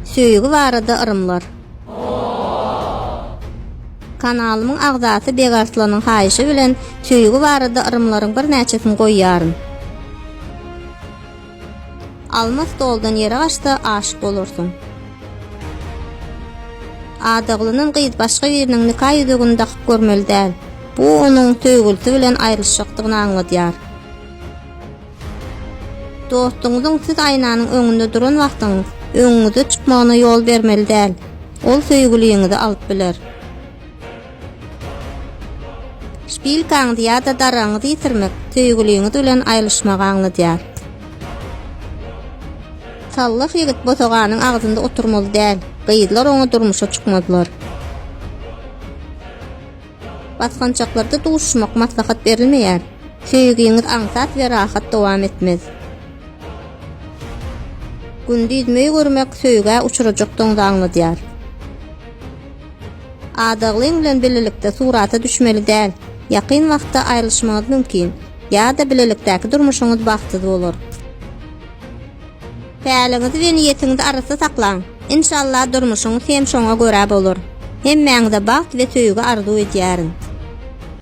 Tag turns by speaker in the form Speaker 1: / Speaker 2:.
Speaker 1: Söýügi barada ırımlar. Kanalymyň agzasy Begarslan'yň haýyşy bilen söýügi barada ırımlaryň bir näçesini goýýaryn. Almas doldan ýere gaçsa aşyk bolarsyň. Adaglynyň gyýdy başga biriniň nikah ýüzegini takyp görmeli däl. Bu onuň töwgülsi bilen aýrylyşjakdygyny aňladýar. Dostuňyzyň siz aýnanyň öňünde duran wagtyňyz öňüňize çykmagyna ýol bermeli däl. Ol söýgüliňizi alyp biler. Şpilkaňdy ýa-da daraňyzy ýitirmek söýgüliňiz bilen aýrylyşmagy aňladýar. Sallak ýigit botaganyň agzynda oturmaly däl. Gyýdylar oňa durmuşa çykmadylar. Baskançaklarda duşmak maslahat berilmeýär. Söýgüňiz aňsat we rahat dowam etmez. Gündizmeýi görmek söýgä uçurajakdygyny aňladýar. Adaglyň bilen bilelikde surata düşmeli däl. Ýakyn wagtda aýrylyşmagy mümkin. Ýa-da bilelikdäki durmuşyňyz bagtsyz bolar. Päliňizi we niýetiňizi arasynda saklaň. İnşallah durmuşyňyz hem şoňa görä bolar. Hemmäňize bagt we söýgü arzu edýärin.